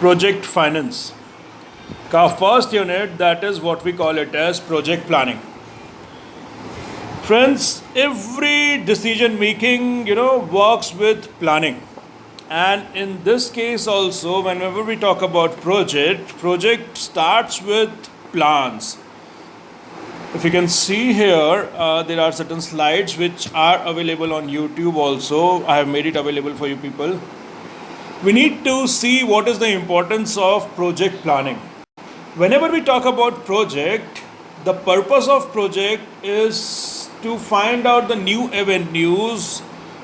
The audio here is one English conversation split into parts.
project finance का first unit, that is what we call it as project planning. Friends, every decision making works with planning, and in this case also, whenever we talk about project starts with plans. If you can see here, there are certain slides which are available on YouTube also. I have made it available for you people. We need to see what is the importance of project planning. Whenever we talk about project, the purpose of project is to find out the new avenues,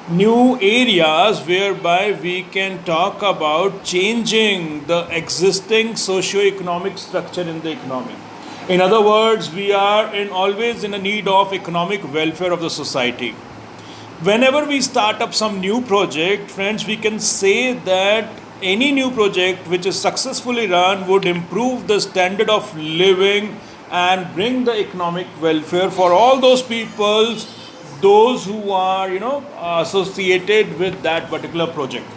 new areas whereby we can talk about changing the existing socio-economic structure in the economy. In other words, we are always in a need of economic welfare of the society. Whenever we start up some new project, friends, we can say that any new project which is successfully run would improve the standard of living and bring the economic welfare for all those peoples, those who are associated with that particular project.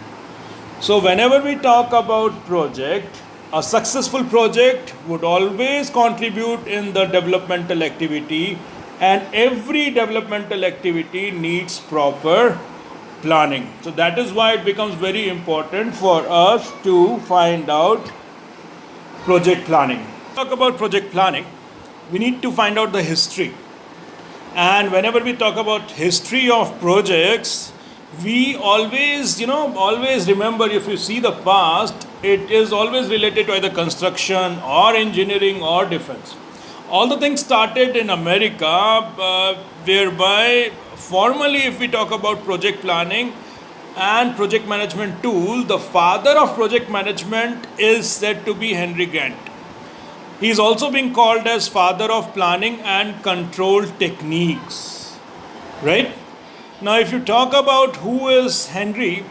So whenever we talk about project, a successful project would always contribute in the developmental activity, and every developmental activity needs proper planning. So that is why it becomes very important for us to find out project planning. Talk about project planning, we need to find out the history. And whenever we talk about history of projects, we always remember, if you see the past, it is always related to either construction or engineering or defense. All the things started in America, whereby formally, if we talk about project planning and project management tool, the father of project management is said to be Henry Gantt. He is also being called as father of planning and control techniques, right? Now, if you talk about who is Henry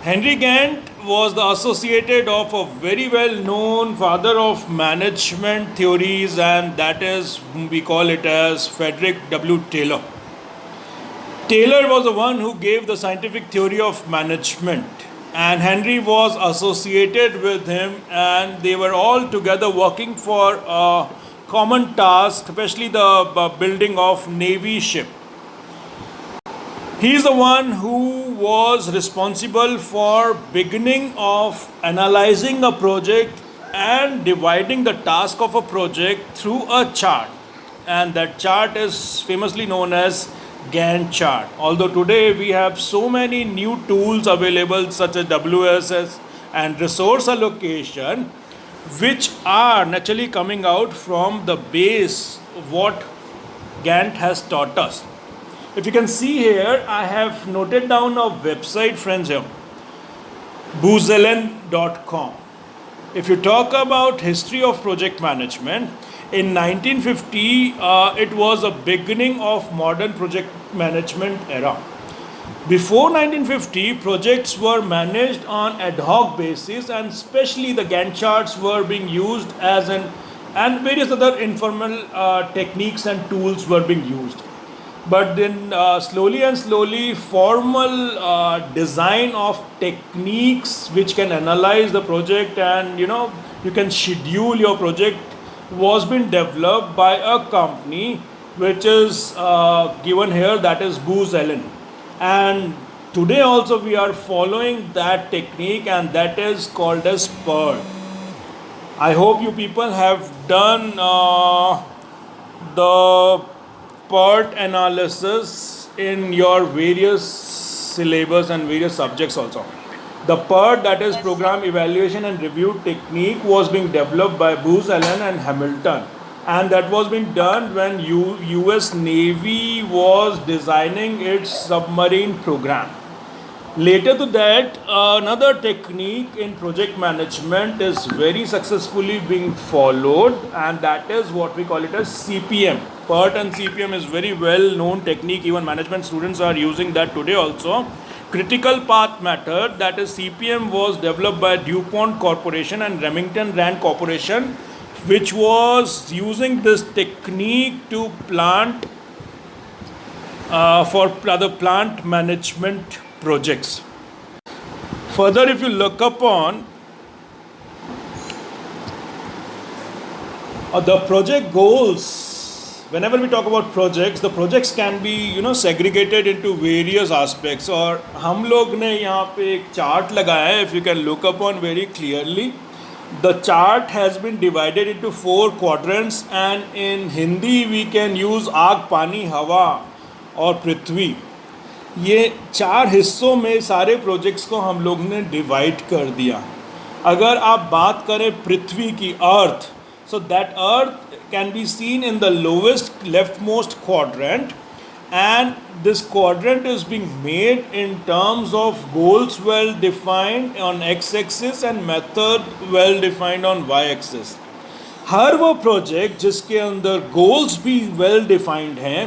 Gantt was the associated of a very well-known father of management theories, and that is, we call it as Frederick W. Taylor. Taylor was the one who gave the scientific theory of management, and Henry was associated with him, and they were all together working for a common task, especially the building of Navy ship. He is the one who was responsible for beginning of analyzing a project and dividing the task of a project through a chart, and that chart is famously known as Gantt chart. Although today we have so many new tools available such as WSS and resource allocation, which are naturally coming out from the base of what Gantt has taught us. If you can see here, I have noted down a website, friends, here, boozelen.com. If you talk about history of project management, in 1950, it was a beginning of modern project management era. Before 1950, projects were managed on ad hoc basis, and especially the Gantt charts were being used and various other informal techniques and tools were being used. But then slowly, formal design of techniques which can analyze the project and you can schedule your project was being developed by a company which is given here, that is Booz Allen. And today also we are following that technique, and that is called as PERT. I hope you people have done the PERT analysis in your various syllabus and various subjects also. The PERT, that is Program Evaluation and Review Technique, was being developed by Booz Allen and Hamilton, and that was being done when US Navy was designing its submarine program. Later to that, another technique in project management is very successfully being followed, and that is what we call it as CPM. PERT and CPM is very well known technique. Even management students are using that today also. Critical path method, that is CPM, was developed by DuPont Corporation and Remington Rand Corporation, which was using this technique to plant for other plant management projects. Further, if you look upon The project goals, whenever we talk about projects, the projects can be segregated into various aspects. और हम लोग ने यहाँ पे एक chart लगाया है, if you can look upon very clearly. The chart has been divided into 4 quadrants, and in Hindi we can use आग, पानी, हवा और पृथ्वी. ये 4 हिस्सों में सारे प्रोजेक्ट्स को हम लोग ने डिवाइड कर दिया. अगर आप बात करें पृथ्वी की, अर्थ, so that earth can be seen in the lowest leftmost quadrant, and this quadrant is being made in terms of goals well defined on x-axis and method well defined on y-axis. हर वो project जिसके अंदर goals भी well defined हैं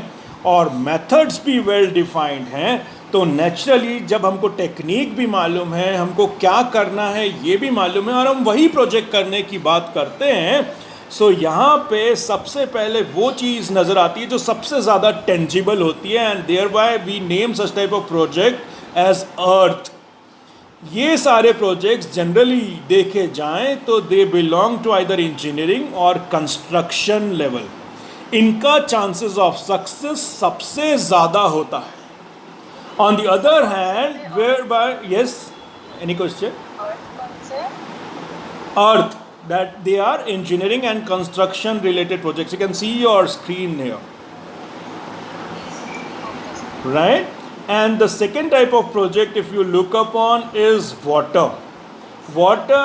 और methods भी well defined हैं, तो naturally जब हमको टेक्निक भी मालूम है, हमको क्या करना है ये भी मालूम है, और हम वही प्रोजेक्ट करने की बात करते हैं. सो यहाँ पे सबसे पहले वो चीज़ नज़र आती है जो सबसे ज़्यादा टेंजिबल होती है, and thereby we name such type of project as earth. ये सारे प्रोजेक्ट्स जनरली देखे जाएं तो they belong to either engineering और कंस्ट्रक्शन लेवल. इनका चांसेस ऑफ सक्सेस सबसे ज़्यादा होता है. On the other hand, whereby, yes, any question? Earth, that they are engineering and construction related projects. You can see your screen here, right? And the second type of project, if you look upon, is water. Water,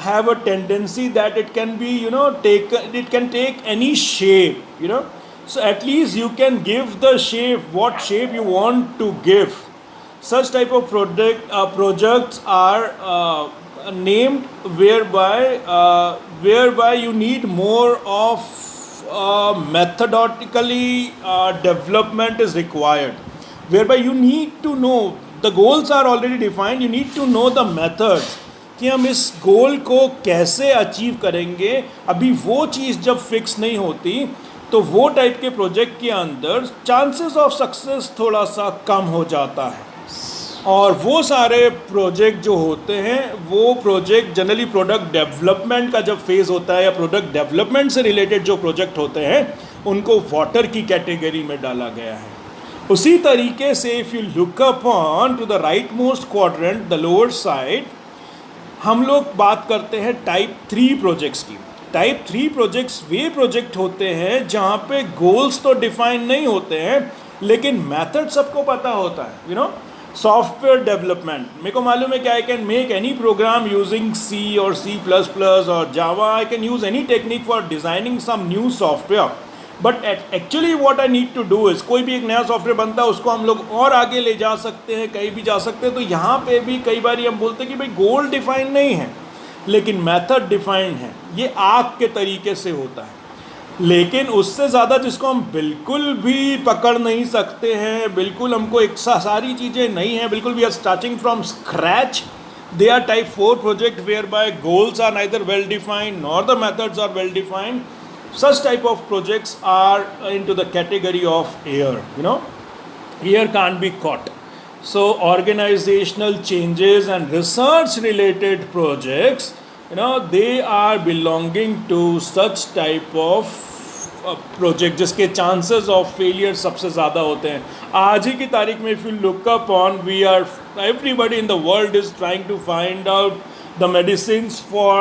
have a tendency that it can be, it can take any shape, So at least you can give the shape, what shape you want to give. Such type of projects are named whereby you need more of methodically development is required, whereby you need to know the goals are already defined, you need to know the methods कि हम इस गोल को कैसे achieve करेंगे. अभी वो चीज़ जब fix नहीं होती तो वो टाइप के प्रोजेक्ट के अंदर चांसेस ऑफ सक्सेस थोड़ा सा कम हो जाता है. और वो सारे प्रोजेक्ट जो होते हैं, वो प्रोजेक्ट जनरली प्रोडक्ट डेवलपमेंट का जब फेज़ होता है या प्रोडक्ट डेवलपमेंट से रिलेटेड जो प्रोजेक्ट होते हैं, उनको वाटर की कैटेगरी में डाला गया है. उसी तरीके से if you look upon two the right most quadrant, the lower side, हम लोग बात करते हैं टाइप 3 प्रोजेक्ट्स की. टाइप 3 प्रोजेक्ट्स वे प्रोजेक्ट होते हैं जहाँ पे गोल्स तो डिफाइन नहीं होते हैं, लेकिन मेथड सबको पता होता है. सॉफ्टवेयर डेवलपमेंट, मेरे को मालूम है कि I can make any program using C और C++ और Java. I can use any technique for designing some new software, but actually what I need to do is, कोई भी एक नया सॉफ्टवेयर बनता है उसको हम लोग और आगे ले जा सकते हैं, कहीं भी जा सकते हैं. तो यहाँ पे भी कई बार हम बोलते हैं कि भाई गोल डिफाइन नहीं है लेकिन मेथड डिफाइंड है. ये आग के तरीके से होता है. लेकिन उससे ज़्यादा जिसको हम बिल्कुल भी पकड़ नहीं सकते हैं, बिल्कुल हमको एक सारी चीज़ें नहीं हैं, बिल्कुल we are starting from scratch, they are type 4 project whereby goals are neither well defined nor the methods are well defined. Such type of projects are into the category of air. Air can't be caught. So organizational changes and research related projects, they are belonging to such type of project जिसके chances of failure सबसे ज़्यादा होते हैं. आज ही की तारीख में if you look upon, everybody in the world is trying to find out the medicines for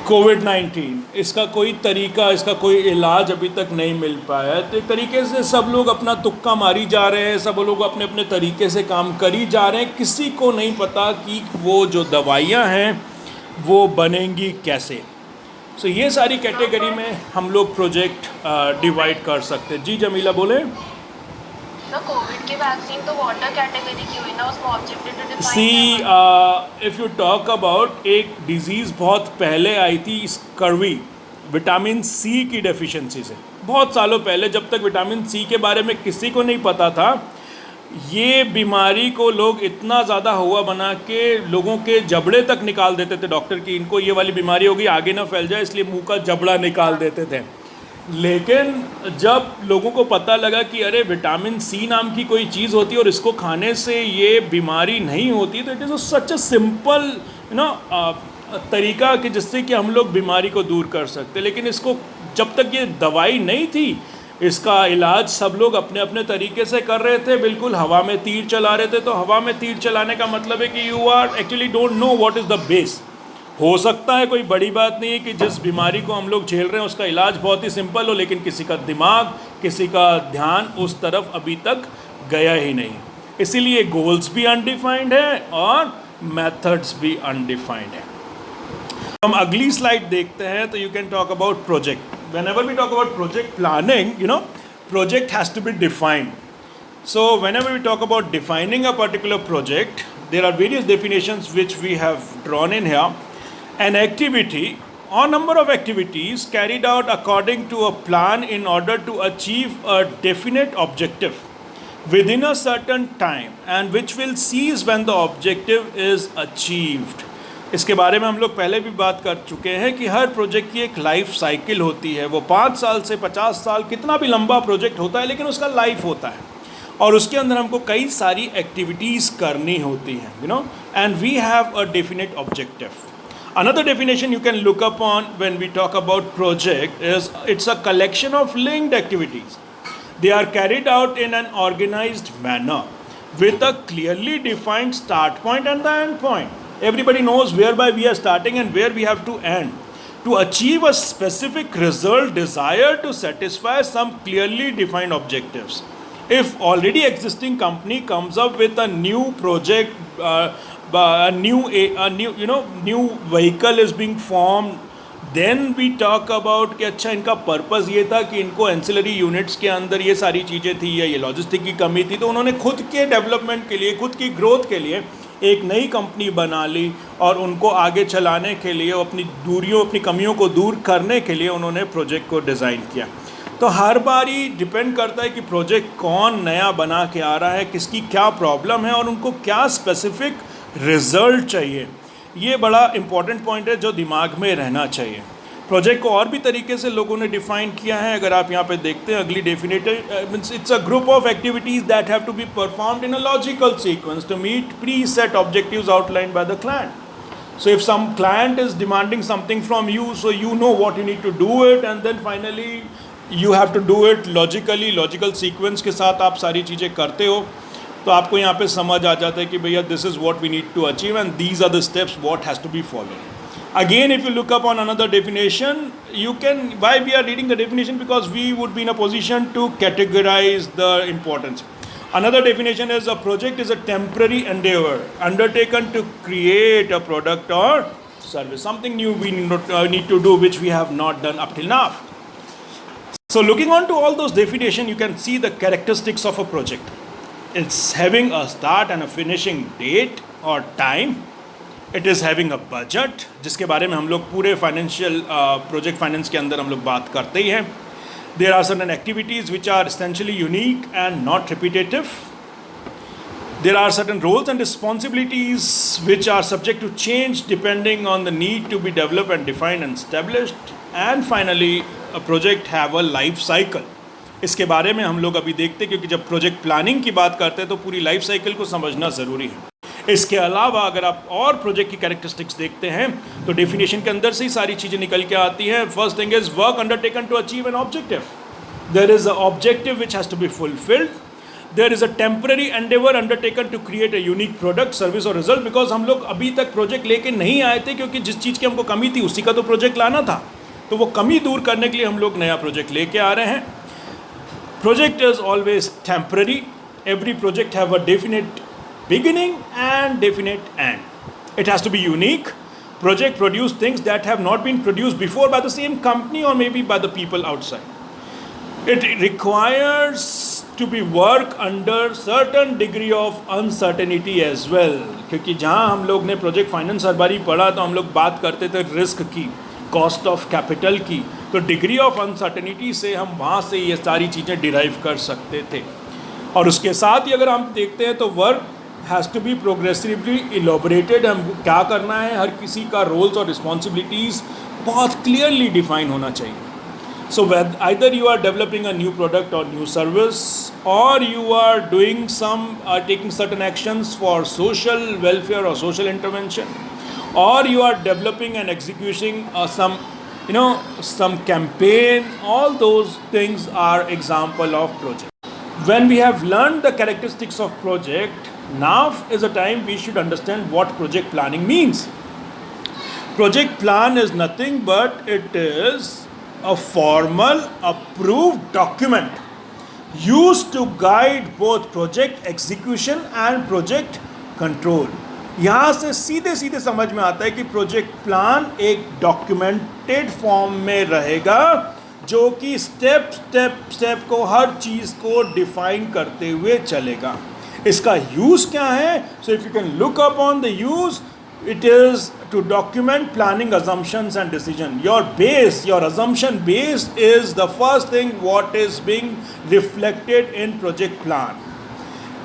कोविड-19. इसका कोई तरीका, इसका कोई इलाज अभी तक नहीं मिल पाया है. तो एक तरीके से सब लोग अपना तुक्का मारी जा रहे हैं, सब लोग अपने अपने तरीके से काम करी जा रहे हैं. किसी को नहीं पता कि वो जो दवाइयाँ हैं वो बनेंगी कैसे. सो ये सारी कैटेगरी में हम लोग प्रोजेक्ट डिवाइड कर सकते हैं. जी जमीला बोले. कोविड की वैक्सीन तो वाटर कैटेगरी की हुई ना, उसको objective to define. See if you talk about, एक डिजीज़ बहुत पहले आई थी, स्कर्वी, विटामिन सी की डेफिशिएंसी से. बहुत सालों पहले, जब तक विटामिन सी के बारे में किसी को नहीं पता था, ये बीमारी को लोग इतना ज़्यादा हुआ बना के लोगों के जबड़े तक निकाल देते थे डॉक्टर की, इनको ये वाली बीमारी होगी, आगे ना फैल जाए, इसलिए मुंह का जबड़ा निकाल देते थे. लेकिन जब लोगों को पता लगा कि अरे विटामिन सी नाम की कोई चीज़ होती है और इसको खाने से ये बीमारी नहीं होती, तो it is such a simple तरीका कि जिससे कि हम लोग बीमारी को दूर कर सकते, लेकिन इसको जब तक ये दवाई नहीं थी, इसका इलाज सब लोग अपने अपने तरीके से कर रहे थे, बिल्कुल हवा में तीर चला रहे थे। तो हवा में तीर चलाने का मतलब है कि you are actually don't know what is the base. हो सकता है कोई बड़ी बात नहीं है कि जिस बीमारी को हम लोग झेल रहे हैं उसका इलाज बहुत ही सिंपल हो, लेकिन किसी का दिमाग, किसी का ध्यान उस तरफ अभी तक गया ही नहीं। इसीलिए गोल्स भी अनडिफाइंड है और मेथड्स भी अनडिफाइंड है। हम अगली स्लाइड देखते हैं तो you can talk about project. whenever we talk about project planning, project has to be defined. So whenever we talk about defining a particular project, there are various definitions which we have drawn in here. An activity or number of activities carried out according to a plan in order to achieve a definite objective within a certain time and which will cease when the objective is achieved. इसके बारे में हम लोग पहले भी बात कर चुके हैं कि हर प्रोजेक्ट की एक लाइफ साइकिल होती है। वो 5 साल से 50 साल कितना भी लंबा प्रोजेक्ट होता है, लेकिन उसका लाइफ होता है और उसके अंदर हमको कई सारी एक्टिविटीज़ करनी होती हैं, and we have a definite objective. Another definition you can look up on when we talk about project is it's a collection of linked activities. They are carried out in an organized manner with a clearly defined start point and the end point. Everybody knows whereby we are starting and where we have to end. To achieve a specific result desired to satisfy some clearly defined objectives. If already existing company comes up with a new project, a new vehicle is being formed, then we talk about कि अच्छा इनका purpose ये था कि इनको ancillary units के अंदर ये सारी चीज़ें थी या ये लॉजिस्टिक की कमी थी, तो उन्होंने खुद के डेवलपमेंट के लिए, खुद की ग्रोथ के लिए एक नई कंपनी बना ली और उनको आगे चलाने के लिए, अपनी दूरियों, अपनी कमियों को दूर करने के लिए उन्होंने प्रोजेक्ट को डिज़ाइन किया. तो हर बारी डिपेंड करता है कि प्रोजेक्ट कौन नया बना के आ रहा है, किसकी क्या प्रॉब्लम है और उनको क्या स्पेसिफिक रिजल्ट चाहिए. ये बड़ा इंपॉर्टेंट पॉइंट है जो दिमाग में रहना चाहिए. प्रोजेक्ट को और भी तरीके से लोगों ने डिफाइन किया है. अगर आप यहाँ पे देखते हैं अगली definition, means it's a group of activities that have to be performed in a logical sequence to meet preset objectives outlined by the client. So if some client is demanding something from you, so you know what you need to do it, and then finally you have to do it logically, logical sequence के साथ आप सारी चीज़ें करते हो, तो आपको यहाँ पे समझ आ जाता है कि भैया this is what we need to achieve and these are the steps what has to be followed. Again, if you look up on another definition, you can, why we are reading the definition, because we would be in a position to categorize the importance. Another definition is a project is a temporary endeavor undertaken to create a product or service, something new we need to do which we have not done up till now. So looking on to all those definitions, you can see the characteristics of a project. It's having a start and a finishing date or time. It is having a budget, जिसके बारे में हम लोग पूरे financial project finance के अंदर हम लोग बात करते ही हैं. There are certain activities which are essentially unique and not repetitive. There are certain roles and responsibilities which are subject to change depending on the need to be developed and defined and established. And finally, a project have a life cycle. इसके बारे में हम लोग अभी देखते हैं, क्योंकि जब प्रोजेक्ट प्लानिंग की बात करते हैं तो पूरी लाइफ साइकिल को समझना ज़रूरी है. इसके अलावा अगर आप और प्रोजेक्ट की कैरेक्टरिस्टिक्स देखते हैं तो डेफिनेशन के अंदर से ही सारी चीज़ें निकल के आती हैं. First thing is work undertaken to achieve an objective. There is a objective which has to be fulfilled. There is a temporary endeavour undertaken to create a unique product, service और रिजल्ट. बिकॉज हम लोग अभी तक project लेके नहीं आए थे, क्योंकि जिस चीज़ की हमको कमी थी उसी का तो प्रोजेक्ट लाना था. तो वो कमी दूर करने के लिए हम लोग नया प्रोजेक्ट लेके आ रहे हैं. Project is always temporary. Every project have a definite beginning and definite end. It has to be unique. Project produce things that have not been produced before by the same company or maybe by the people outside. It requires to be work under certain degree of uncertainty as well. क्योंकि जहाँ हम लोग ने project finance हर बारी पढ़ा तो हम लोग बात करते थे रिस्क की, कॉस्ट ऑफ कैपिटल की. तो डिग्री ऑफ अनसर्टेनिटी से हम वहाँ से ये सारी चीज़ें डिराइव कर सकते थे. और उसके साथ ही अगर हम देखते हैं तो work has to be progressively elaborated. हम क्या करना है, हर किसी का रोल्स और रिस्पॉन्सिबिलिटीज़ बहुत क्लियरली डिफाइन होना चाहिए. So either you are developing a new product or new service, or you are doing taking certain actions for social welfare or social intervention, or you are developing and executing some campaign. All those things are example of project. When we have learned the characteristics of project, now is a time we should understand what project planning means. Project plan is nothing but it is a formal approved document used to guide both project execution and project control. यहाँ से सीधे सीधे समझ में आता है कि project plan एक डॉक्यूमेंटेड फॉर्म में रहेगा जो कि स्टेप स्टेप स्टेप को हर चीज़ को डिफाइन करते हुए चलेगा. इसका यूज़ क्या है? So if you can look up on the use, it is to document planning assumptions and decision. Your assumption base is the first thing what is being reflected in project plan.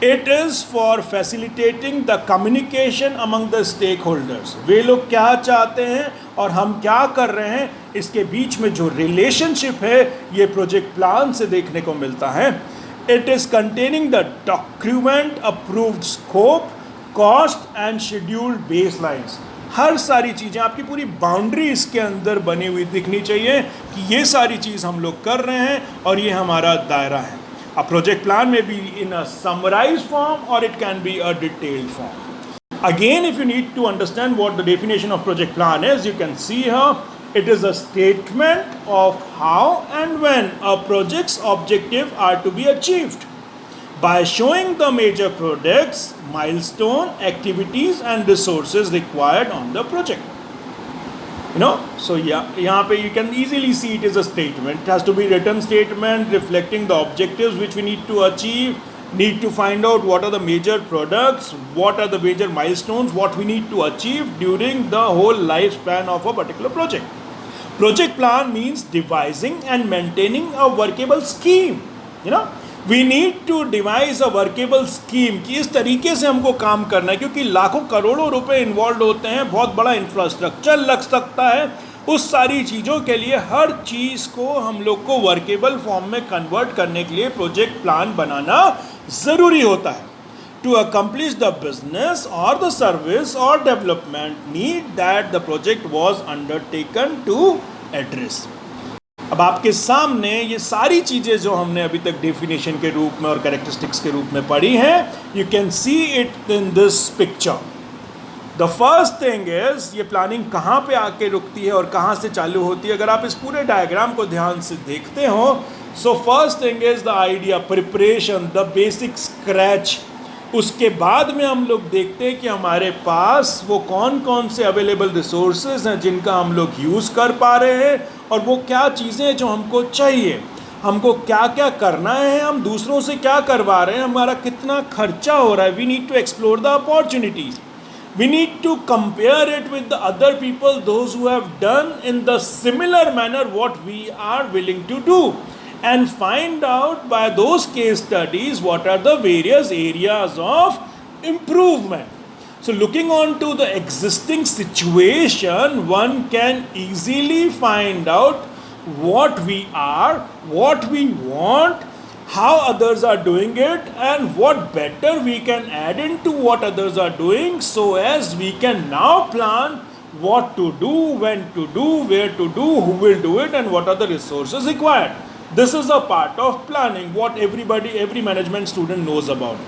It is for facilitating the communication among the stakeholders. वे लोग क्या चाहते हैं और हम क्या कर रहे हैं, इसके बीच में जो रिलेशनशिप है ये प्रोजेक्ट प्लान से देखने को मिलता है. It is containing the document approved scope, cost and scheduled baselines. हर सारी चीज़ें, आपकी पूरी बाउंड्री इसके अंदर बनी हुई दिखनी चाहिए कि ये सारी चीज़ हम लोग कर रहे हैं और ये हमारा दायरा है. अ प्रोजेक्ट प्लान में be in a summarise form or it can be a detailed form. Again if you need to understand what the definition of project plan is, you can see here it is a statement of how and when a projects objective are to be achieved by showing the major products, milestone, activities and resources required on the project. So यहाँ पे you can easily see it is a statement. It has to be written statement reflecting the objectives which we need to achieve, need to find out what are the major products, what are the major milestones, what we need to achieve during the whole lifespan of a particular project. Project plan means devising and maintaining a workable scheme. We need to devise a workable scheme कि इस तरीके से हमको काम करना है, क्योंकि लाखों करोड़ों रुपए इन्वॉल्व होते हैं, बहुत बड़ा इंफ्रास्ट्रक्चर लग सकता है. उस सारी चीज़ों के लिए हर चीज़ को हम लोग को वर्केबल फॉर्म में कन्वर्ट करने के लिए प्रोजेक्ट प्लान बनाना ज़रूरी होता है. टू अकम्प्लिश द बिजनेस और द सर्विस और development need that the project was undertaken to address. अब आपके सामने ये सारी चीज़ें जो हमने अभी तक डेफिनेशन के रूप में और कैरेक्टरिस्टिक्स के रूप में पढ़ी हैं, you can see it in this picture. The first thing is ये प्लानिंग कहाँ पे आके रुकती है और कहाँ से चालू होती है. अगर आप इस पूरे डायग्राम को ध्यान से देखते हो, so first thing is the idea, preparation, the basic scratch. उसके बाद में हम लोग देखते हैं कि हमारे पास वो कौन कौन से अवेलेबल रिसोर्सेज हैं जिनका हम लोग यूज़ कर पा रहे हैं, और वो क्या चीज़ें जो हमको चाहिए, हमको क्या क्या करना है, हम दूसरों से क्या करवा रहे हैं, हमारा कितना खर्चा हो रहा है. We need to explore the opportunities. We need to compare it with the other people, those who have done in the similar manner what we are willing to do, and find out by those case studies what are the various areas of improvement. So looking on to the existing situation, one can easily find out what we are, what we want, how others are doing it, and what better we can add into what others are doing, so as we can now plan what to do, when to do, where to do, who will do it, and what are the resources required. This is a part of planning, what every management student knows about.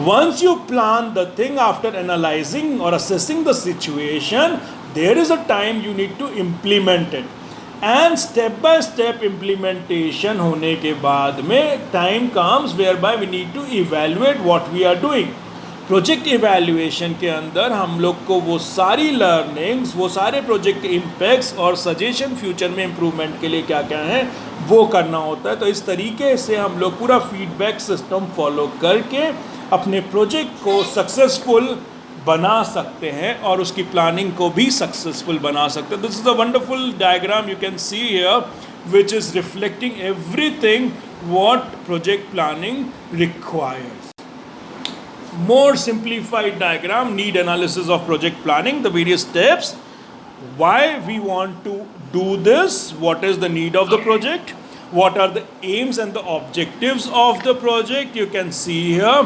Once you plan the thing after analyzing or assessing the situation, there is a time you need to implement it. And step by step implementation होने के बाद में time comes whereby we need to evaluate what we are doing. Project evaluation के अंदर हम लोग को वो सारी लर्निंग्स, वो सारे प्रोजेक्ट इम्पैक्ट्स और सजेशन फ्यूचर में इम्प्रूवमेंट के लिए क्या क्या हैं वो करना होता है. तो इस तरीके से हम लोग पूरा फीडबैक सिस्टम फॉलो करके अपने प्रोजेक्ट को सक्सेसफुल बना सकते हैं और उसकी प्लानिंग को भी सक्सेसफुल बना सकते हैं. This is a wonderful diagram you can see here which is reflecting everything what project planning requires. More simplified diagram, need analysis of project planning, the various steps, why we want to do this, what is the need of the project, what are the aims and the objectives of the project. You can see here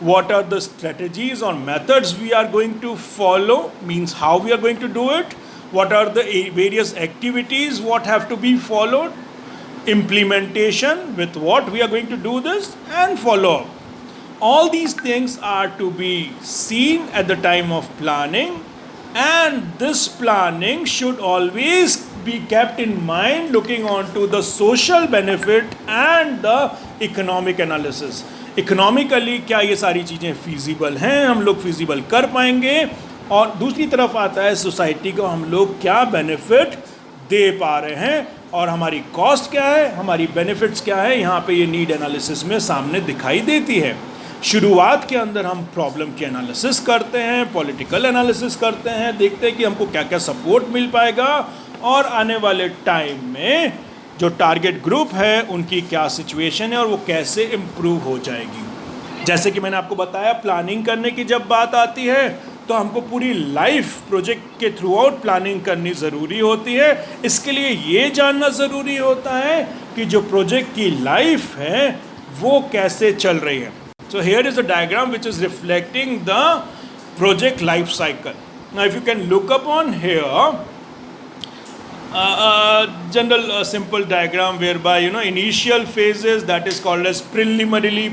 what are the strategies or methods we are going to follow, means how we are going to do it, what are the various activities what have to be followed, implementation with what we are going to do this, and follow up. All these things are to be seen at the time of planning, and this planning should always be kept in mind looking on to the social benefit and the economic analysis. Economically क्या ये सारी चीज़ें feasible हैं, हम लोग feasible कर पाएंगे, और दूसरी तरफ आता है सोसाइटी को हम लोग क्या बेनिफिट दे पा रहे हैं, और हमारी कॉस्ट क्या है, हमारी बेनिफिट्स क्या है, यहाँ पे ये नीड एनालिसिस में सामने दिखाई देती है. शुरुआत के अंदर हम प्रॉब्लम की एनालिसिस करते हैं, पॉलिटिकल एनालिसिस करते हैं, देखते हैं कि हमको क्या क्या सपोर्ट मिल पाएगा, और आने वाले टाइम में जो टारगेट ग्रुप है उनकी क्या सिचुएशन है और वो कैसे इम्प्रूव हो जाएगी. जैसे कि मैंने आपको बताया, प्लानिंग करने की जब बात आती है तो हमको पूरी लाइफ प्रोजेक्ट के थ्रू आउट प्लानिंग करनी ज़रूरी होती है. इसके लिए ये जानना ज़रूरी होता है कि जो प्रोजेक्ट की लाइफ है वो कैसे चल रही है. So here is a diagram which is reflecting the project life cycle. Now if you can look upon here, general simple diagram whereby initial phases, that is called as preliminary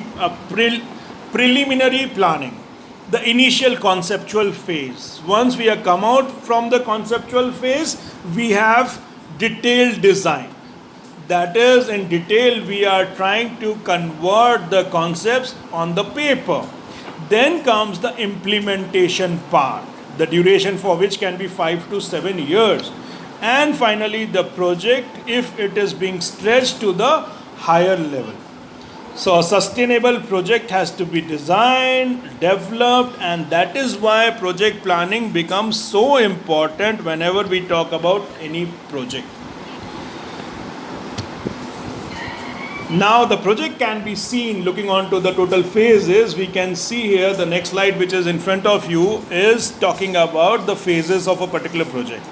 planning, the initial conceptual phase. Once we have come out from the conceptual phase, we have detailed design. That is, in detail we are trying to convert the concepts on the paper. Then comes the implementation part, the duration for which can be 5 to 7 years. And finally the project, if it is being stretched to the higher level. So a sustainable project has to be designed, developed, and that is why project planning becomes so important whenever we talk about any project. Now the project can be seen looking on to the total phases. We can see here the next slide which is in front of you is talking about the phases of a particular project.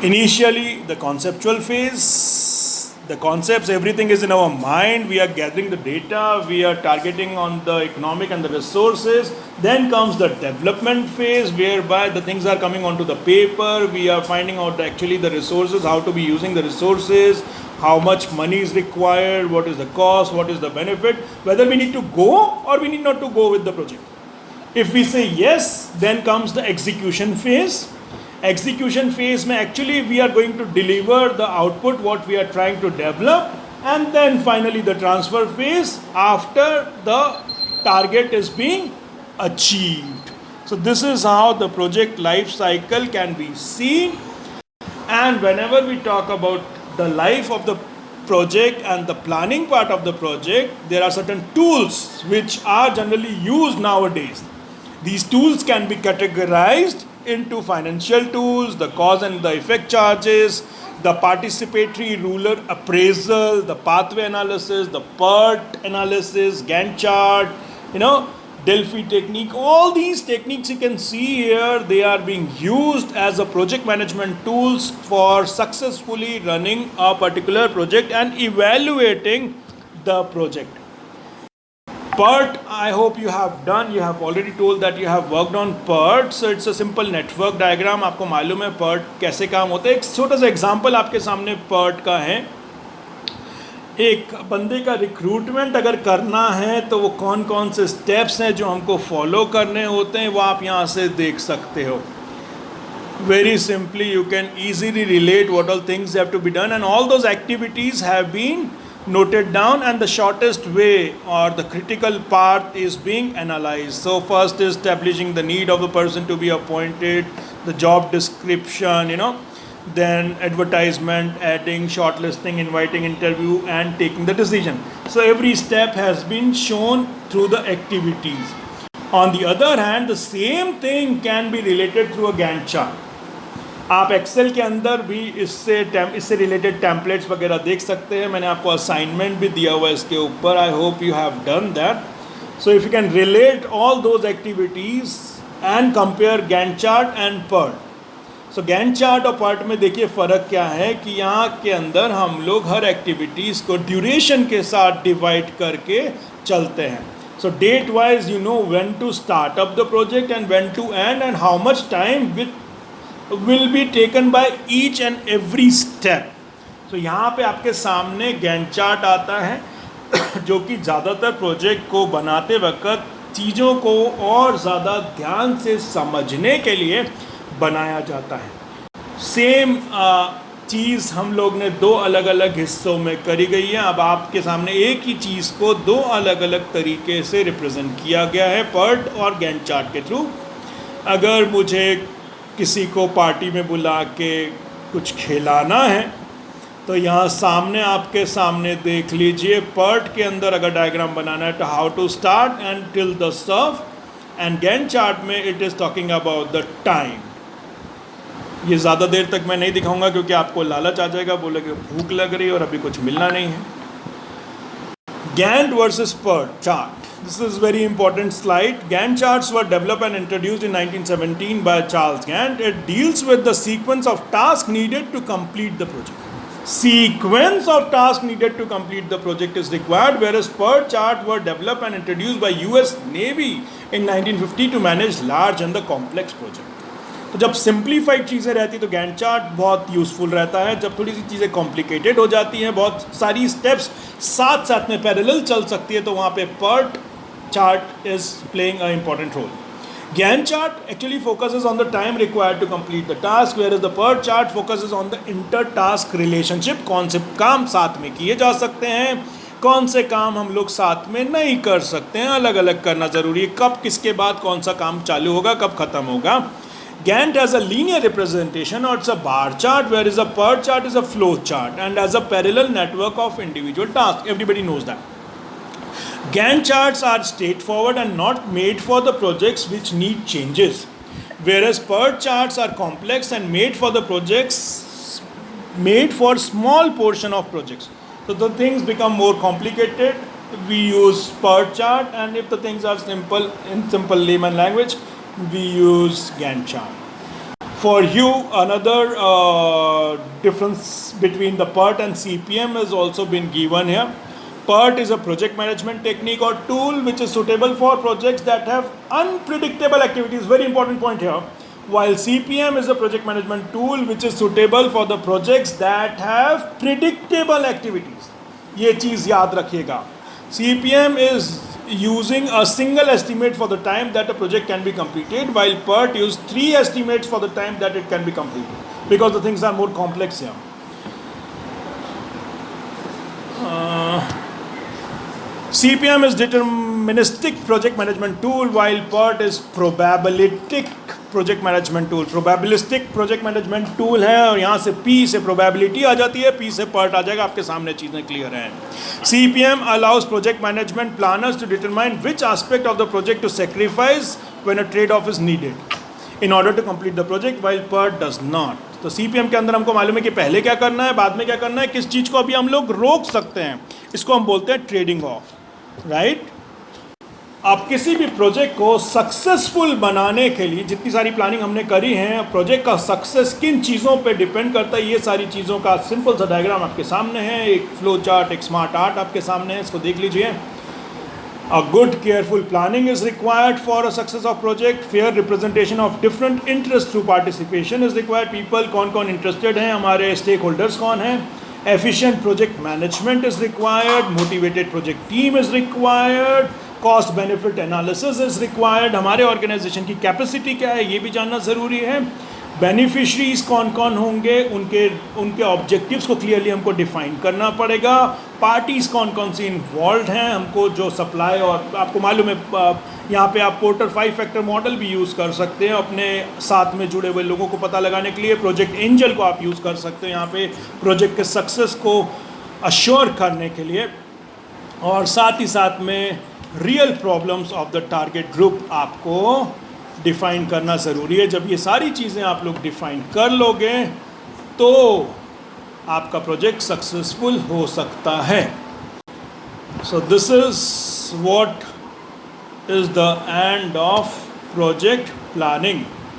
Initially the conceptual phase, the concepts, everything is in our mind, we are gathering the data, we are targeting on the economic and the resources. Then comes the development phase whereby the things are coming onto the paper, we are finding out actually the resources, how to be using the resources, how much money is required, what is the cost, what is the benefit, whether we need to go or we need not to go with the project. If we say yes, then comes the execution phase. Execution phase mein actually we are going to deliver the output what we are trying to develop, and then finally the transfer phase after the target is being achieved. So this is how the project life cycle can be seen. And whenever we talk about the life of the project and the planning part of the project, there are certain tools which are generally used nowadays. These tools can be categorized into financial tools, the cause and the effect charges, the participatory ruler appraisal, the pathway analysis, the PERT analysis, Gantt chart, Delphi technique. All these techniques you can see here, they are being used as a project management tools for successfully running a particular project and evaluating the project. PERT, I hope you have done, you have already told that you have worked on PERT. So it's a simple network diagram. आपको मालूम है PERT कैसे काम होता है. एक छोटा सा एग्जांपल आपके सामने PERT का है. एक बंदे का रिक्रूटमेंट अगर करना है तो वो कौन कौन से स्टेप्स हैं जो हमको फॉलो करने होते हैं, वो आप यहाँ से देख सकते हो. Very simply you can easily relate what all things have to be done, and all those activities have been noted down, and the shortest way or the critical part is being analyzed. So first is establishing the need of the person to be appointed, the job description, then advertisement, adding, shortlisting, inviting interview, and taking the decision. So every step has been shown through the activities. On the other hand, the same thing can be related through a Gantt chart. आप Excel के अंदर भी इससे related templates वगैरह देख सकते हैं. मैंने आपको असाइनमेंट भी दिया हुआ है इसके ऊपर. I hope you have done that. So if you can relate all those activities and compare Gantt chart and PERT. So Gantt chart और PERT में देखिए फ़र्क क्या है कि यहाँ के अंदर हम लोग हर एक्टिविटीज़ को ड्यूरेशन के साथ डिवाइड करके चलते हैं. So date wise, you know when to start up the project and when to end, and how much time will be taken by each and every step. So यहाँ पे आपके सामने गैंट चार्ट आता है जो कि ज़्यादातर प्रोजेक्ट को बनाते वक्त चीज़ों को और ज़्यादा ध्यान से समझने के लिए बनाया जाता है. सेम चीज़ हम लोग ने दो अलग अलग हिस्सों में करी गई है. अब आपके सामने एक ही चीज़ को दो अलग अलग तरीके से रिप्रेजेंट किया गया है पर्ट और गैंट चार्ट के थ्रू. अगर मुझे किसी को पार्टी में बुला के कुछ खिलाना है तो यहाँ सामने आपके सामने देख लीजिए पर्ट के अंदर अगर डायग्राम बनाना है तो how to start and till the serve, and Gantt chart में it is talking about the time. ये ज़्यादा देर तक मैं नहीं दिखाऊंगा क्योंकि आपको लालच आ जाएगा, बोलेगे भूख लग रही है और अभी कुछ मिलना नहीं है. Gantt versus PERT chart. This is very important slide. Gantt charts were developed and introduced in 1917 by Charles Gantt. It deals with the sequence of tasks needed to complete the project. Sequence of tasks needed to complete the project is required, whereas PERT chart were developed and introduced by US Navy in 1950 to manage large and the complex project. तो जब simplified चीज़ें रहती तो Gantt chart बहुत useful रहता है. जब थोड़ी सी चीज़ें कॉम्प्लिकेटेड हो जाती हैं, बहुत सारी स्टेप्स साथ साथ में पैरेलल चल सकती है, तो वहाँ पे PERT chart is playing a important role. Gantt chart actually focuses on the time required to complete the task, whereas the PERT chart focuses on the inter task relationship. कौन से काम साथ में किए जा सकते हैं, कौन से काम हम लोग साथ में नहीं कर सकते हैं, अलग अलग करना ज़रूरी है, कब किसके बाद कौन सा काम चालू होगा, कब ख़त्म होगा. Gantt has a linear representation, or it's a bar chart, whereas a PERT chart is a flow chart and as a parallel network of individual tasks. Everybody knows that. Gantt charts are straightforward and not made for the projects which need changes, whereas PERT charts are complex and made for the projects, made for small portion of projects. So the things become more complicated, we use PERT chart, and if the things are simple, in simple layman language, we use Gantt chart. For you, another difference between the PERT and CPM has also been given here. PERT is a project management technique or tool which is suitable for projects that have unpredictable activities. Very important point here. While CPM is a project management tool which is suitable for the projects that have predictable activities. ये चीज़ याद रखिएगा. CPM is using a single estimate for the time that a project can be completed, while PERT use 3 estimates for the time that it can be completed, because the things are more complex here. CPM is deterministic project management tool, while PERT is probabilistic project management tool. Probabilistic project management tool है और यहाँ से P से probability आ जाती है, P से PERT आ जाएगा. आपके सामने चीज़ें क्लियर हैं. CPM allows project management planners to determine which aspect of the project to sacrifice when a trade-off is needed in order to complete the project, while PERT does not. तो CPM के अंदर हमको मालूम है कि पहले क्या करना है, बाद में क्या करना है, किस चीज़ को अभी हम लोग रोक सकते हैं. इसको हम बोलते हैं ट्रेडिंग ऑफ, राइट. आप किसी भी प्रोजेक्ट को सक्सेसफुल बनाने के लिए जितनी सारी प्लानिंग हमने करी है, प्रोजेक्ट का सक्सेस किन चीज़ों पे डिपेंड करता है, ये सारी चीज़ों का सिंपल सा डायग्राम आपके सामने है. एक फ्लो चार्ट, एक स्मार्ट आर्ट आपके सामने है, इसको देख लीजिए. A good careful planning is required for a success of project. Fair representation of different interests through participation is required. People कौन interested हैं, हमारे stakeholders कौन हैं. Efficient project management is required. Motivated project team is required. Cost benefit analysis is required. हमारे organisation की capacity क्या है ये भी जानना ज़रूरी है. बेनिफिशरीज कौन कौन होंगे, उनके ऑब्जेक्टिव्स को क्लियरली हमको डिफाइन करना पड़ेगा. पार्टीज़ कौन सी इन्वॉल्व हैं, हमको जो सप्लाई, और आपको मालूम है यहाँ पे आप पोर्टर 5 फैक्टर मॉडल भी यूज़ कर सकते हैं अपने साथ में जुड़े हुए लोगों को पता लगाने के लिए. प्रोजेक्ट एंजल को आप यूज़ कर सकते हैं यहाँ पे प्रोजेक्ट के सक्सेस को अश्योर करने के लिए. और साथ ही साथ में real problems of the target group आपको डिफ़ाइन करना ज़रूरी है. जब ये सारी चीज़ें आप लोग डिफ़ाइन कर लोगे तो आपका प्रोजेक्ट सक्सेसफुल हो सकता है. So this is what is the end of project planning.